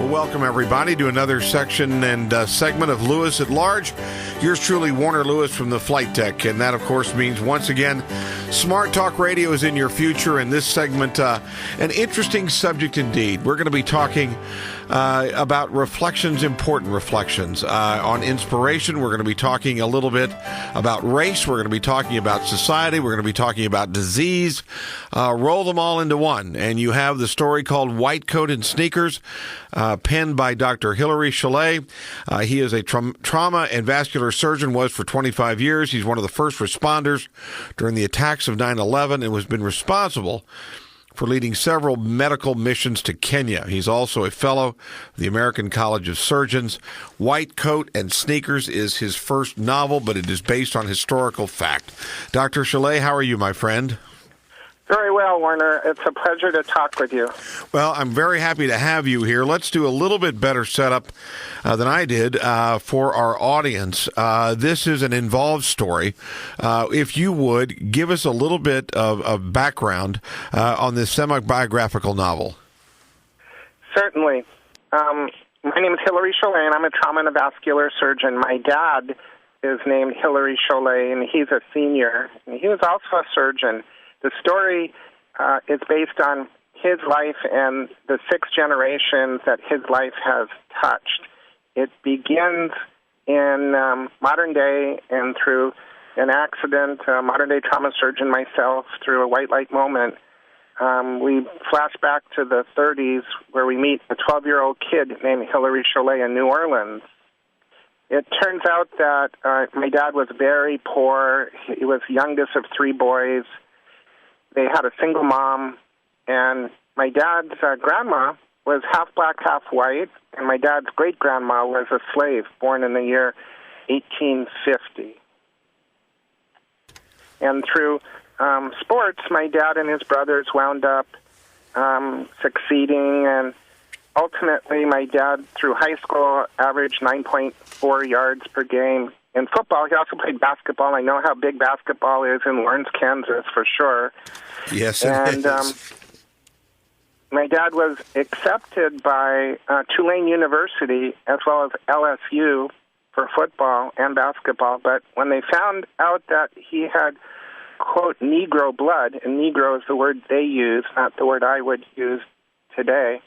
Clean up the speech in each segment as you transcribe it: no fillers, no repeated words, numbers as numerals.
Well, welcome everybody to another section and segment of Lewis at Large. Yours truly, Warner Lewis from the Flight Deck, and that, of course, means once again, Smart Talk Radio is in your future. In this segment, an interesting subject indeed. We're going to be talking about reflections, important reflections on inspiration. We're going to be talking a little bit about race. We're going to be talking about society. We're going to be talking about disease. Roll them all into one. And you have the story called WhiteCoat Sneakers, penned by Dr. Hillary Chalet. He is a trauma and vascular surgeon, was for 25 years. He's one of the first responders during the attacks of 9/11 and has been responsible for leading several medical missions to Kenya. He's also a fellow of the American College of Surgeons. WhiteCoat Sneakers is his first novel, but it is based on historical fact. Dr. Chalet, how are you, my friend? Very well, Warner. It's a pleasure to talk with you. Well, I'm very happy to have you here. Let's do a little bit better setup than I did for our audience. This is an involved story. If you would, give us a little bit of background on this semi-biographical novel. Certainly. My name is Hillary Chalet, and I'm a trauma and vascular surgeon. My dad is named Hillary Chalet, and he's a senior. And he was also a surgeon. The story is based on his life and the 6 generations that his life has touched. It begins in modern day and through an accident, a modern-day trauma surgeon myself, through a white light moment. We flash back to the 30s where we meet a 12-year-old kid named Hillary Chalet in New Orleans. It turns out that my dad was very poor. He was the youngest of 3 boys. They had a single mom, and my dad's grandma was half black, half white, and my dad's great-grandma was a slave born in the year 1850. And through sports, my dad and his brothers wound up succeeding, and ultimately my dad, through high school, averaged 9.4 yards per game. In football, he also played basketball. I know how big basketball is in Lawrence, Kansas, for sure. Yes, it is. My dad was accepted by Tulane University as well as LSU for football and basketball. But when they found out that he had, quote, Negro blood, and Negro is the word they use, not the word I would use today,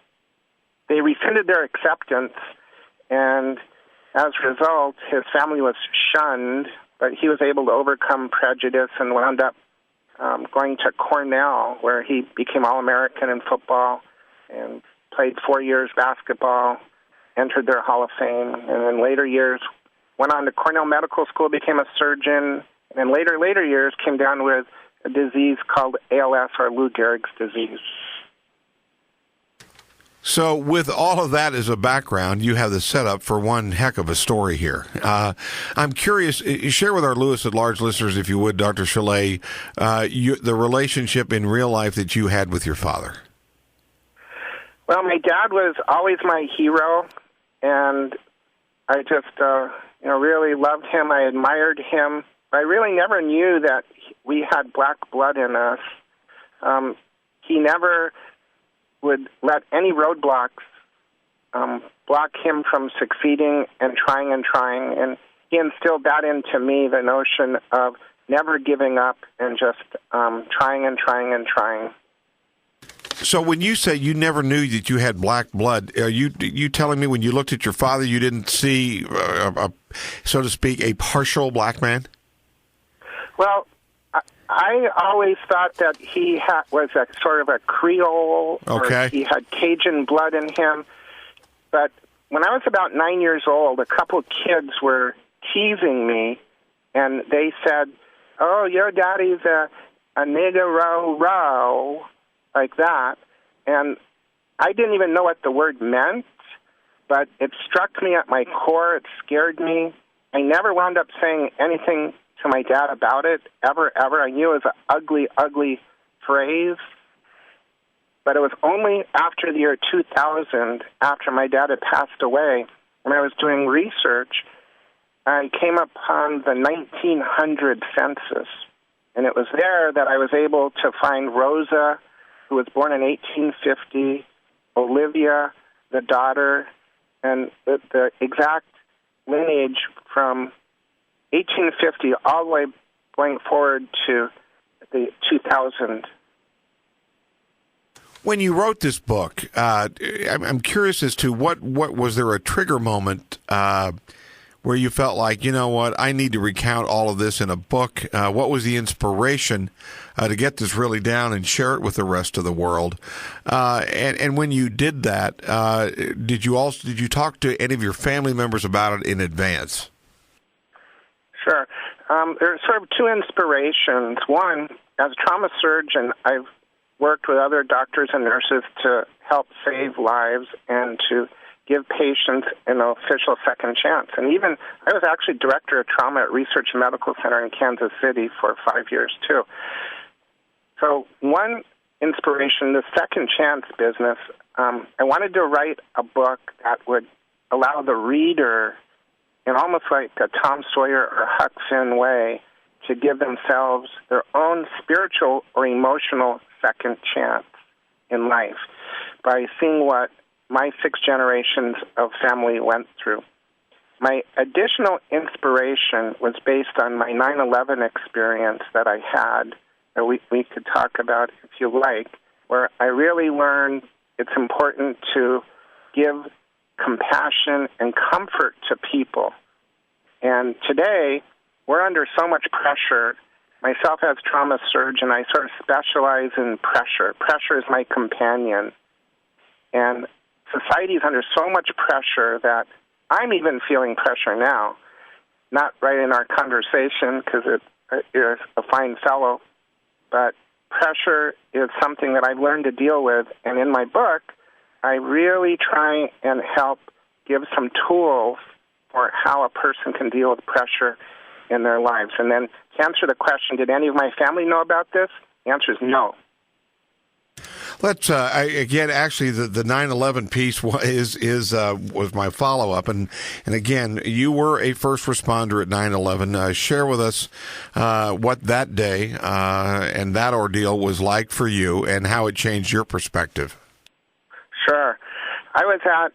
they rescinded their acceptance, and as a result, his family was shunned, but he was able to overcome prejudice and wound up going to Cornell, where he became All-American in football and played 4 years basketball, entered their Hall of Fame, and in later years went on to Cornell Medical School, became a surgeon, and in later years came down with a disease called ALS, or Lou Gehrig's disease. So with all of that as a background, you have the setup for one heck of a story here. I'm curious, share with our Lewis at Large listeners, if you would, Dr. Chalet, the relationship in real life that you had with your father. Well, my dad was always my hero, and I just really loved him. I admired him. I really never knew that we had black blood in us. He never would let any roadblocks block him from succeeding and trying. And he instilled that into me, the notion of never giving up and just trying. So when you say you never knew that you had black blood, are you telling me when you looked at your father you didn't see, so to speak, a partial black man? Well, I always thought that he was a sort of a Creole, okay, or he had Cajun blood in him. But when I was about 9 years old, a couple kids were teasing me, and they said, "Oh, your daddy's a nigger-row," like that. And I didn't even know what the word meant, but it struck me at my core. It scared me. I never wound up saying anything to my dad about it, ever. I knew it was an ugly, ugly phrase, but it was only after the year 2000, after my dad had passed away, when I was doing research, I came upon the 1900 census, and it was there that I was able to find Rosa, who was born in 1850, Olivia, the daughter, and the exact lineage from 1850 all the way going forward to the 2000. When you wrote this book, I'm curious as to what was there a trigger moment where you felt like, you know what, I need to recount all of this in a book? What was the inspiration to get this really down and share it with the rest of the world? And when you did that, did you talk to any of your family members about it in advance? Sure. There are sort of two inspirations. One, as a trauma surgeon, I've worked with other doctors and nurses to help save lives and to give patients an official second chance. And even, I was actually director of trauma at Research Medical Center in Kansas City for 5 years, too. So one inspiration, the second chance business, I wanted to write a book that would allow the reader, in almost like a Tom Sawyer or Huck Finn way, to give themselves their own spiritual or emotional second chance in life by seeing what my 6 generations of family went through. My additional inspiration was based on my 9/11 experience that I had, that we could talk about if you like, where I really learned it's important to give compassion and comfort to people. And today, we're under so much pressure. Myself as a trauma surgeon, I sort of specialize in pressure. Pressure is my companion. And society is under so much pressure that I'm even feeling pressure now. Not right in our conversation, because you're a fine fellow, but pressure is something that I've learned to deal with. And in my book, I really try and help give some tools for how a person can deal with pressure in their lives. And then to answer the question, did any of my family know about this? The answer is no. Let's again. Actually, the 9/11 piece was my follow up, and again, you were a first responder at 9/11. Share with us what that day and that ordeal was like for you, and how it changed your perspective. Sure, I was at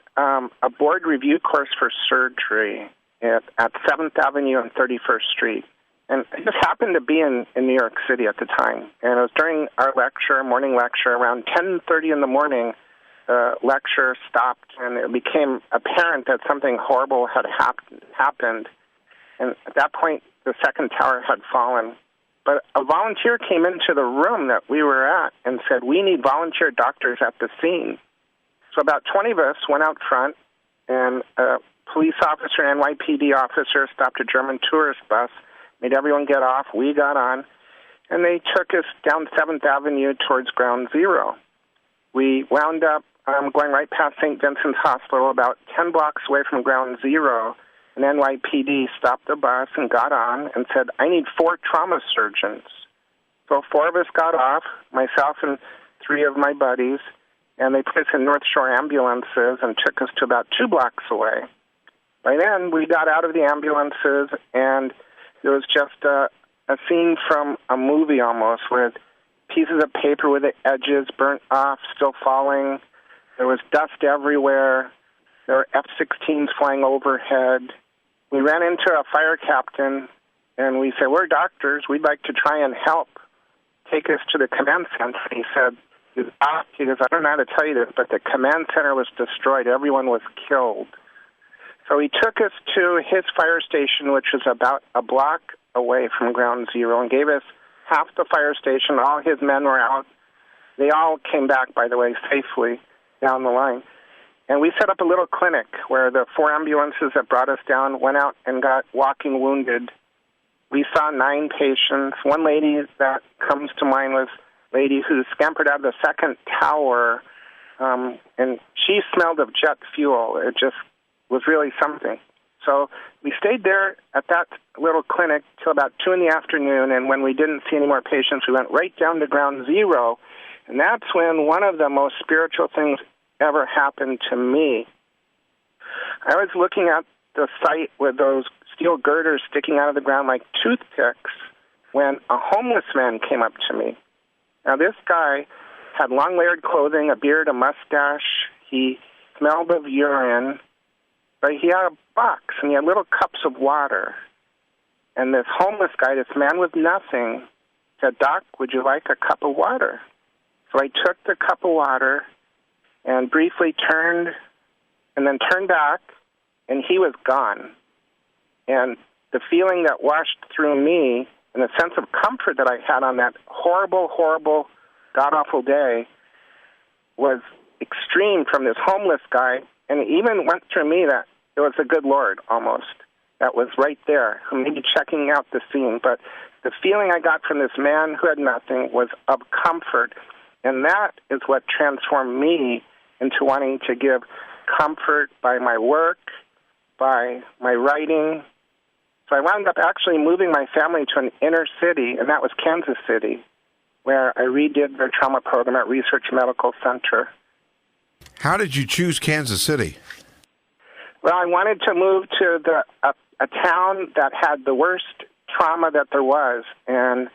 a board review course for surgery at 7th Avenue and 31st Street. And I just happened to be in New York City at the time. And it was during our morning lecture, around 10:30 in the morning, the lecture stopped, and it became apparent that something horrible had happened. And at that point, the second tower had fallen. But a volunteer came into the room that we were at and said, "We need volunteer doctors at the scene." So about 20 of us went out front, and a police officer and NYPD officer stopped a German tourist bus, made everyone get off. We got on, and they took us down 7th Avenue towards Ground Zero. We wound up going right past St. Vincent's Hospital, about 10 blocks away from Ground Zero, and NYPD stopped the bus and got on and said, "I need 4 trauma surgeons." So 4 of us got off, myself and 3 of my buddies, and they put us in North Shore ambulances and took us to about 2 blocks away. By then, we got out of the ambulances, and there was just a scene from a movie almost, with pieces of paper with the edges burnt off, still falling. There was dust everywhere. There were F-16s flying overhead. We ran into a fire captain, and we said, "We're doctors. We'd like to try and help. Take us to the command center." He said, he goes, "I don't know how to tell you this, but the command center was destroyed. Everyone was killed." So he took us to his fire station, which was about a block away from Ground Zero, and gave us half the fire station. All his men were out. They all came back, by the way, safely down the line. And we set up a little clinic where the 4 ambulances that brought us down went out and got walking wounded. We saw 9 patients. One lady that comes to mind was a lady who scampered out of the second tower, and she smelled of jet fuel. It just was really something. So we stayed there at that little clinic till about 2 in the afternoon, and when we didn't see any more patients, we went right down to Ground Zero, and that's when one of the most spiritual things ever happened to me. I was looking at the site with those steel girders sticking out of the ground like toothpicks when a homeless man came up to me. Now, this guy had long layered clothing, a beard, a mustache. He smelled of urine, but he had a box, and he had little cups of water. And this homeless guy, this man with nothing, said, "Doc, would you like a cup of water?" So I took the cup of water and briefly turned back, and he was gone. And the feeling that washed through me and the sense of comfort that I had on that horrible, horrible, god-awful day was extreme from this homeless guy, and it even went through me that it was the good Lord almost that was right there, maybe checking out the scene. But the feeling I got from this man who had nothing was of comfort, and that is what transformed me into wanting to give comfort by my work, by my writing. So I wound up actually moving my family to an inner city, and that was Kansas City, where I redid their trauma program at Research Medical Center. How did you choose Kansas City? Well, I wanted to move to a town that had the worst trauma that there was, and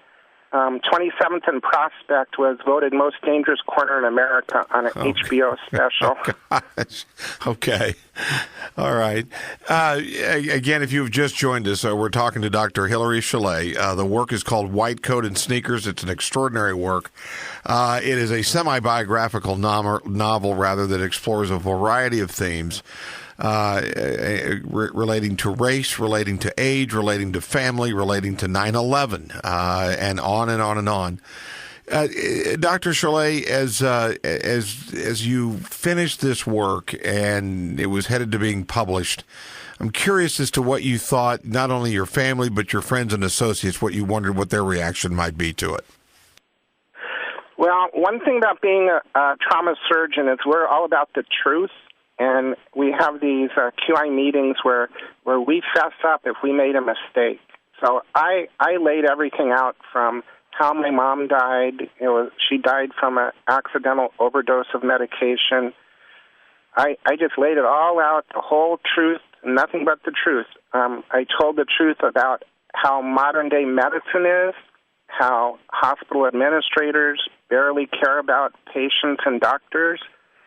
27th and Prospect was voted most dangerous corner in America on an HBO special. Gosh. Okay. All right. Again, if you've just joined us, we're talking to Dr. Hillary Chalet. The work is called WhiteCoat Sneakers. It's an extraordinary work. It is a semi-biographical novel, rather, that explores a variety of themes relating to race, relating to age, relating to family, relating to 9/11, and on and on and on. Dr. Chalet, as you finished this work and it was headed to being published, I'm curious as to what you thought, not only your family but your friends and associates, what you wondered what their reaction might be to it. Well, one thing about being a trauma surgeon is we're all about the truth. And we have these QI meetings where we fess up if we made a mistake. So I laid everything out from how my mom died. She died from an accidental overdose of medication. I just laid it all out, the whole truth, nothing but the truth. I told the truth about how modern-day medicine is, how hospital administrators barely care about patients and doctors.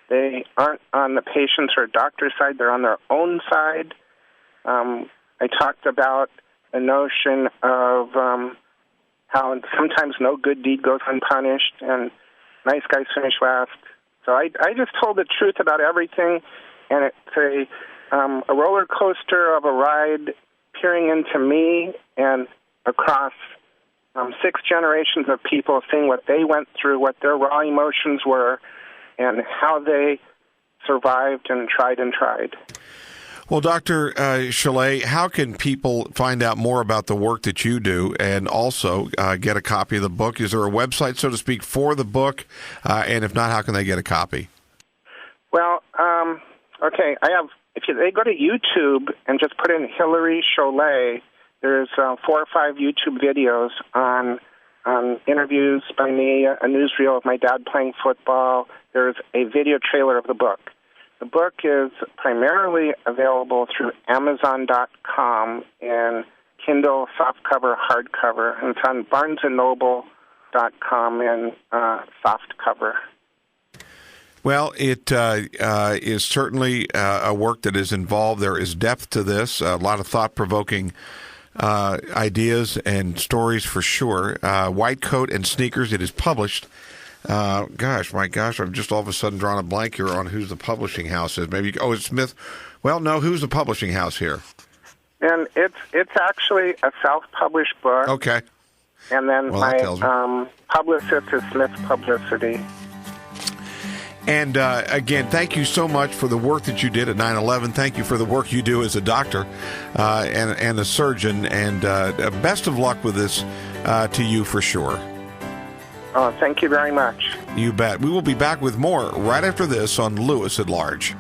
They aren't on the patient's or doctor's side. They're on their own side. I talked about the notion of how sometimes no good deed goes unpunished, and nice guys finish last. So I just told the truth about everything, and it's a roller coaster of a ride peering into me and across 6 generations of people, seeing what they went through, what their raw emotions were, and how they survived and tried and tried. Well, Dr. Chalet, how can people find out more about the work that you do and also get a copy of the book? Is there a website, so to speak, for the book? And if not, how can they get a copy? Well, okay, if they go to YouTube and just put in Hillary Chalet, there's 4 or 5 YouTube videos on interviews by me, a newsreel of my dad playing football. There's a video trailer of the book. The book is primarily available through Amazon.com in Kindle, softcover, hardcover, and it's on BarnesandNoble.com in softcover. Well, it is certainly a work that is involved. There is depth to this, a lot of thought-provoking ideas and stories for sure. WhiteCoat Sneakers, it is published. I'm just all of a sudden drawing a blank here on who's the publishing house is. Maybe, it's Smith. Well, no, who's the publishing house here? And it's actually a self-published book. Okay. And then my publicist is Smith Publicity. And again, thank you so much for the work that you did at 9/11. Thank you for the work you do as a doctor and a surgeon. And best of luck with this to you for sure. Oh, thank you very much. You bet. We will be back with more right after this on Lewis at Large.